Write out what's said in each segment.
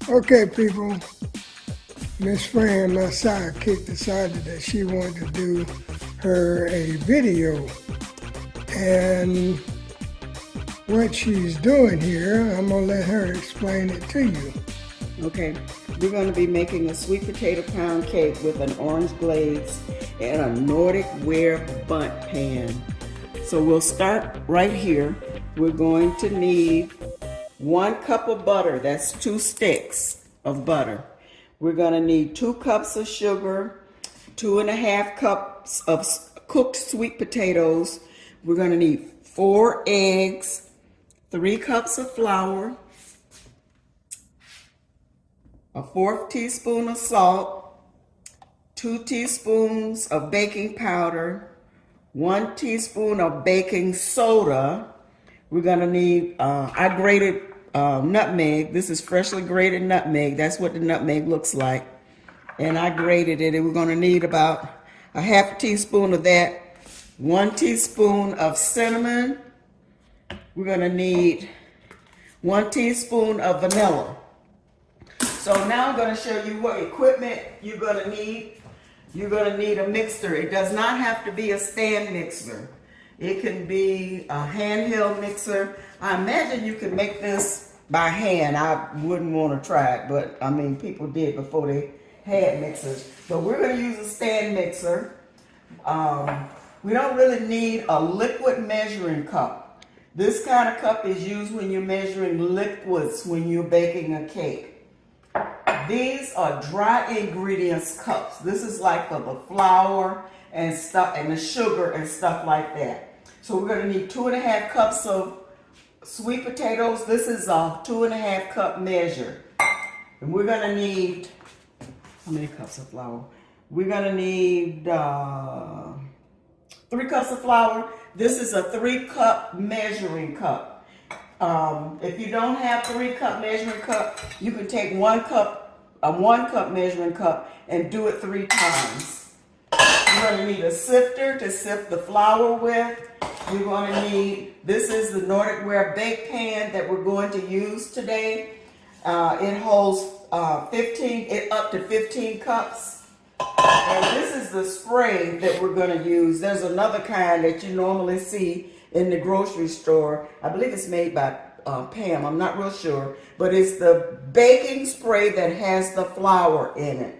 Okay, people, Miss Fran, my sidekick, decided that she wanted to do her a video. And what she's doing here, I'm going to let her explain it to you. Okay, we're going to be making a sweet potato pound cake with an orange glaze and a Nordic Ware bundt pan. So we'll start right here. We're going to need 1 cup of butter. That's 2 sticks of butter. We're going to need 2 cups of sugar, 2.5 cups of cooked sweet potatoes. We're going to need 4 eggs, 3 cups of flour, a 1/4 teaspoon of salt, 2 teaspoons of baking powder, 1 teaspoon of baking soda. We're gonna need, I grated nutmeg. This is freshly grated nutmeg. That's what the nutmeg looks like. And I grated it, and we're gonna need about a 1/2 teaspoon of that, 1 teaspoon of cinnamon. We're gonna need 1 teaspoon of vanilla. So now I'm going to show you what equipment you're going to need. You're going to need a mixer. It does not have to be a stand mixer. It can be a handheld mixer. I imagine you can make this by hand. I wouldn't want to try it, but I mean, people did before they had mixers. But we're going to use a stand mixer. We don't really need a liquid measuring cup. This kind of cup is used when you're measuring liquids when you're baking a cake. These are dry ingredients cups. This is like for the flour and stuff and the sugar and stuff like that. So we're going to need 2.5 cups of sweet potatoes. This is a 2.5 cup measure. And we're going to need, how many cups of flour? We're going to need 3 cups of flour. This is a 3-cup measuring cup. If you don't have 3-cup measuring cup, you can take 1 cup, a 1-cup measuring cup, and do it 3 times. You're going to need a sifter to sift the flour with. You're going to need, this is the Nordic Ware Bake pan that we're going to use today. It holds up to 15 cups. And this is the spray that we're going to use. There's another kind that you normally see in the grocery store. I believe it's made by Pam, I'm not real sure, but it's the baking spray that has the flour in it.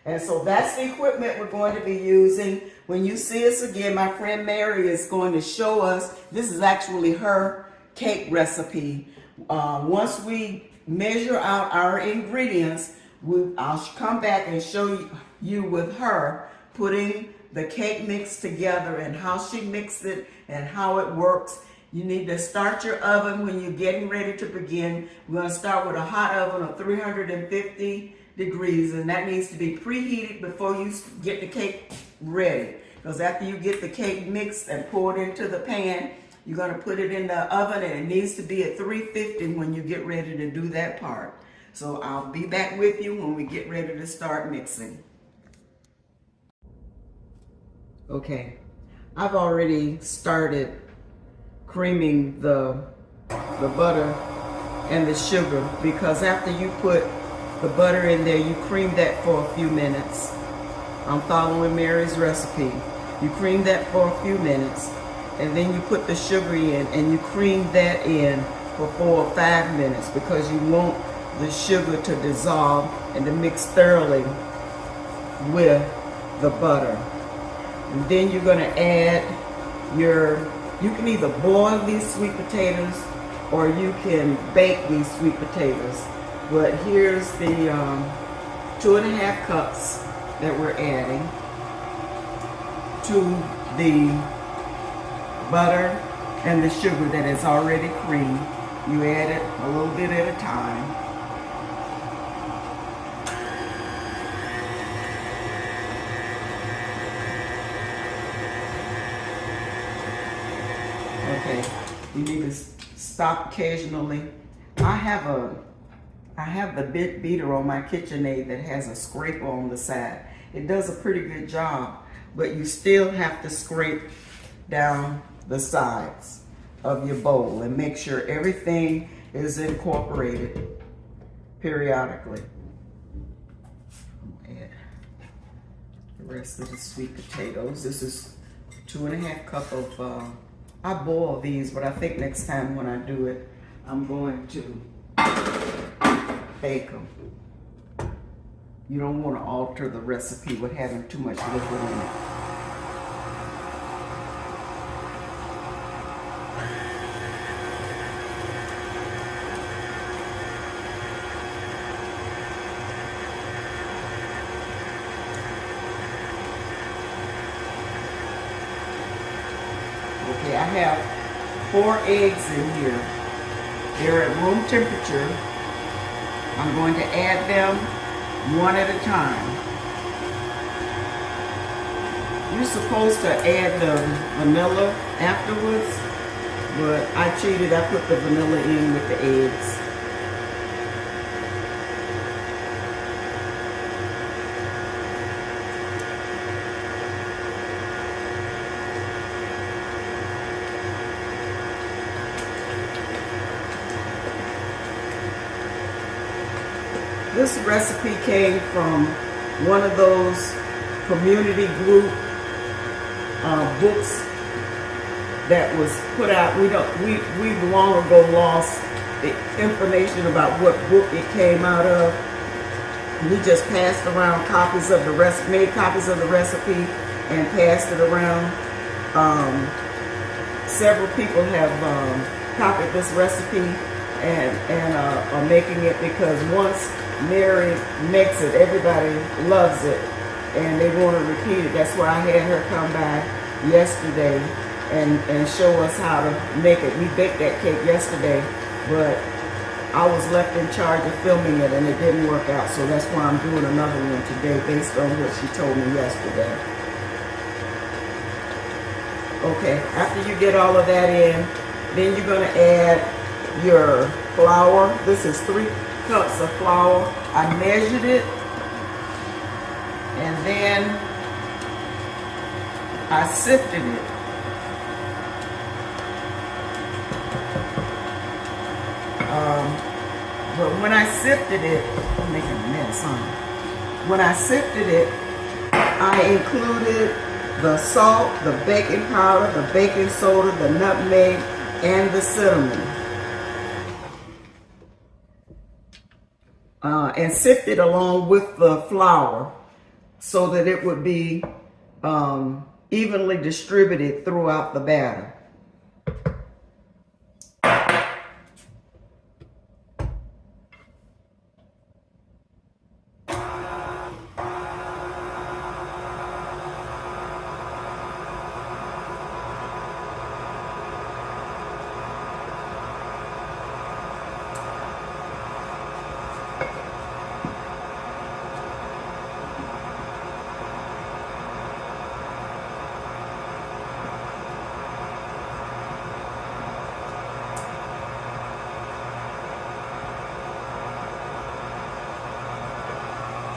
And so that's the equipment we're going to be using. When you see us again, my friend Mary is going to show us, this is actually her cake recipe. Once we measure out our ingredients, I'll come back and show you with her putting the cake mix together and how she mixed it and how it works. You need to start your oven when you're getting ready to begin. We're going to start with a hot oven of 350 degrees, and that needs to be preheated before you get the cake ready. Because after you get the cake mixed and poured into the pan, you're going to put it in the oven, and it needs to be at 350 when you get ready to do that part. So I'll be back with you when we get ready to start mixing. Okay, I've already started creaming the butter and the sugar, because after you put the butter in there, you cream that for a few minutes. I'm following Mary's recipe. You cream that for a few minutes, and then you put the sugar in and you cream that in for 4 or 5 minutes, because you want the sugar to dissolve and to mix thoroughly with the butter. And then you're going to add you can either boil these sweet potatoes or you can bake these sweet potatoes. But here's the 2.5 cups that we're adding to the butter and the sugar that is already creamed. You add it a little bit at a time. Okay, you need to stop occasionally. I have the bit beater on my KitchenAid that has a scraper on the side. It does a pretty good job, but you still have to scrape down the sides of your bowl and make sure everything is incorporated. periodically. I'm gonna add the rest of the sweet potatoes. This is 2.5 cups of, I boil these, but I think next time when I do it, I'm going to bake them. You don't want to alter the recipe with having too much liquid in it. Okay, I have 4 eggs in here. They're at room temperature. I'm going to add them one at a time. You're supposed to add the vanilla afterwards, but I cheated. I put the vanilla in with the eggs. This recipe came from one of those community group books that was put out. We've long ago lost the information about what book it came out of. We just passed around copies of the recipe, made copies of the recipe, and passed it around. Several people have copied this recipe and are making it, because once Mary makes it, everybody loves it, and they want to repeat it. That's why I had her come by yesterday and show us how to make it. We baked that cake yesterday, but I was left in charge of filming it, and it didn't work out, so that's why I'm doing another one today based on what she told me yesterday. Okay, after you get all of that in, then you're going to add your flour. This is 3 cups of flour. I measured it, and then I sifted it. But when I sifted it, I'm making a mess, huh? When I sifted it, I included the salt, the baking powder, the baking soda, the nutmeg, and the cinnamon. And sifted along with the flour so that it would be evenly distributed throughout the batter.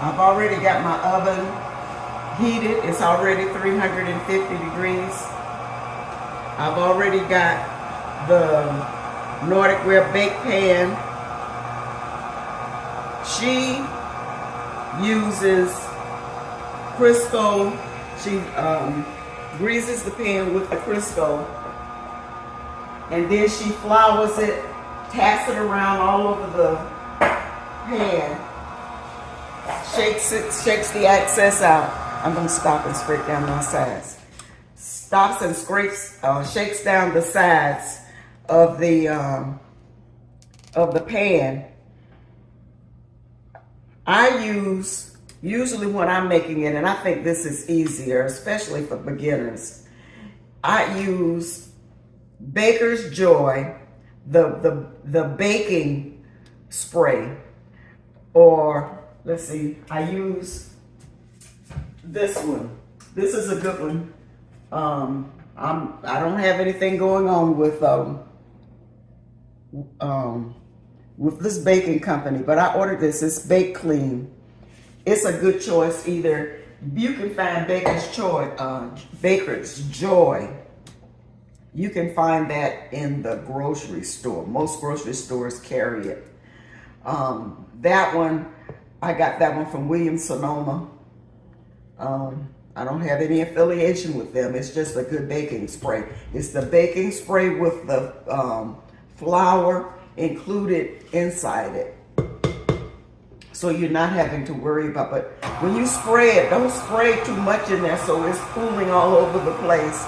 I've already got my oven heated. It's already 350 degrees. I've already got the Nordic Ware Bake pan. She uses Crisco. She greases the pan with the Crisco, and then she flours it, taps it around all over the pan, shakes it, shakes the excess out. I'm gonna stop and scrape down my sides. Stops and scrapes, shakes down the sides of the pan. I use, usually when I'm making it, and I think this is easier, especially for beginners, I use Baker's Joy, the baking spray, or let's see, I use this one. This is a good one. I don't have anything going on with this baking company, but I ordered this. It's Bake Clean. It's a good choice. Either you can find Baker's Joy. You can find that in the grocery store. Most grocery stores carry it. That one, I got that one from Williams-Sonoma. I don't have any affiliation with them. It's just a good baking spray. It's the baking spray with the flour included inside it. So you're not having to worry about it. But when you spray it, don't spray too much in there so it's pooling all over the place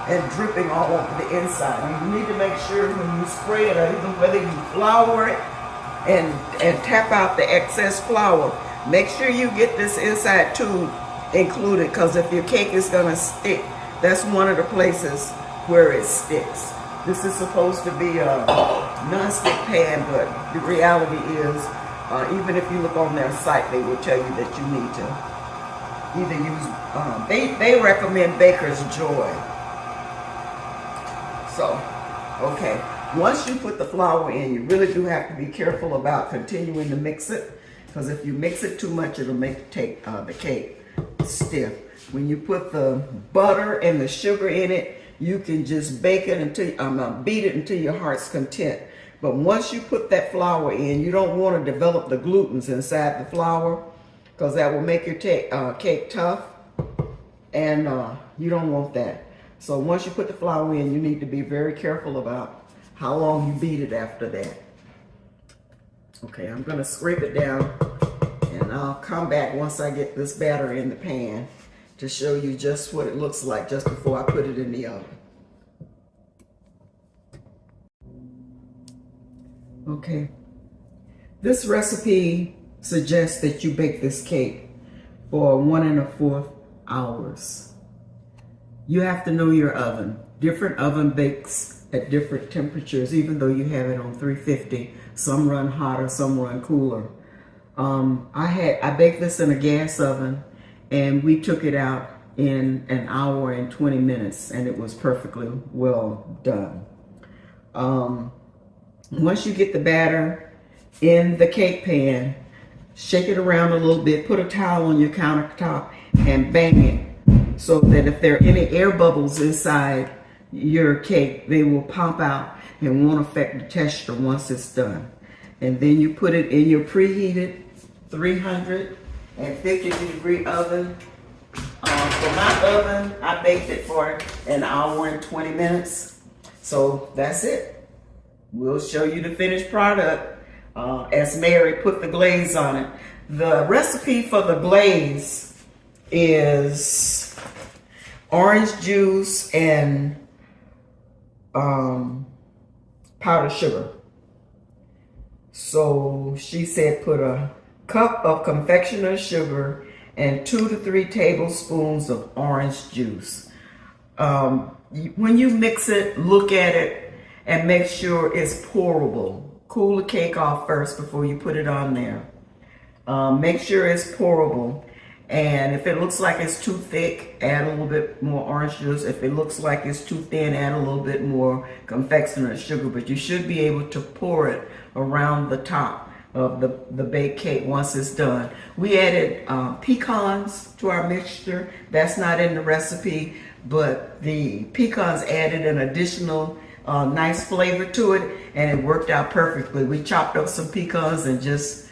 and dripping all over the inside. You need to make sure when you spray it, or even whether you flour it and tap out the excess flour, make sure you get this inside tube included, because if your cake is gonna stick, that's one of the places where it sticks. This is supposed to be a non-stick pan, but the reality is, even if you look on their site, they will tell you that you need to either use, they recommend Baker's Joy. So, okay. Once you put the flour in, you really do have to be careful about continuing to mix it, because if you mix it too much, it'll make the cake stiff. When you put the butter and the sugar in it, you can just bake it until beat it until your heart's content. But once you put that flour in, you don't want to develop the glutens inside the flour, because that will make your cake tough, and you don't want that. So once you put the flour in, you need to be very careful about how long you beat it after that. Okay, I'm gonna scrape it down, and I'll come back once I get this batter in the pan to show you just what it looks like just before I put it in the oven. Okay, this recipe suggests that you bake this cake for 1 1/4 hours. You have to know your oven. Different oven bakes at different temperatures, even though you have it on 350. Some run hotter, some run cooler. I baked this in a gas oven, and we took it out in 1 hour and 20 minutes, and it was perfectly well done. Once you get the batter in the cake pan, shake it around a little bit, put a towel on your countertop, and bang it, so that if there are any air bubbles inside your cake, they will pop out and won't affect the texture once it's done. And then you put it in your preheated 350 degree oven. For my oven, I baked it for 1 hour and 20 minutes. So that's it. We'll show you the finished product as Mary put the glaze on it. The recipe for the glaze is orange juice and powdered sugar. So she said put a cup of confectioner's sugar and 2 to 3 tablespoons of orange juice. When you mix it, look at it and make sure it's pourable. Cool the cake off first before you put it on there. Make sure it's pourable. And if it looks like it's too thick, add a little bit more orange juice. If it looks like it's too thin, add a little bit more confectioner's sugar. But you should be able to pour it around the top of the baked cake once it's done. We added pecans to our mixture. That's not in the recipe, but the pecans added an additional nice flavor to it, and it worked out perfectly. We chopped up some pecans and just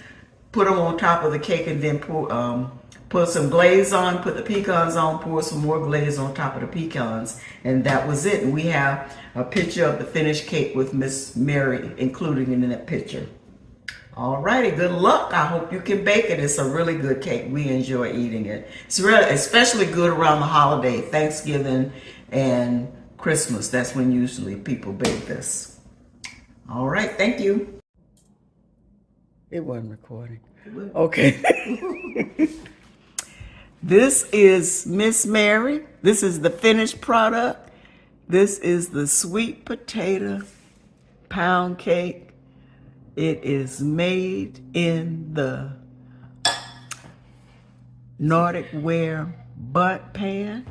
put them on top of the cake, and then put some glaze on, put the pecans on, pour some more glaze on top of the pecans, and that was it. And we have a picture of the finished cake with Miss Mary included in that picture. All righty, good luck. I hope you can bake it. It's a really good cake. We enjoy eating it. It's really especially good around the holiday, Thanksgiving and Christmas. That's when usually people bake this. All right, thank you. It wasn't recording. Okay. This is Miss Mary. This is the finished product. This is the sweet potato pound cake. It is made in the Nordic Ware Bake pan.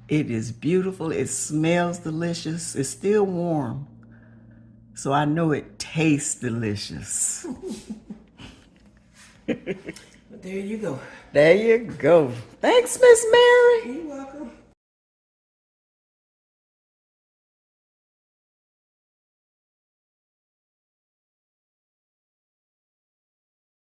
It is beautiful. It smells delicious. It's still warm, so I know it tastes delicious. There you go. There you go. Thanks, Miss Mary. You're welcome.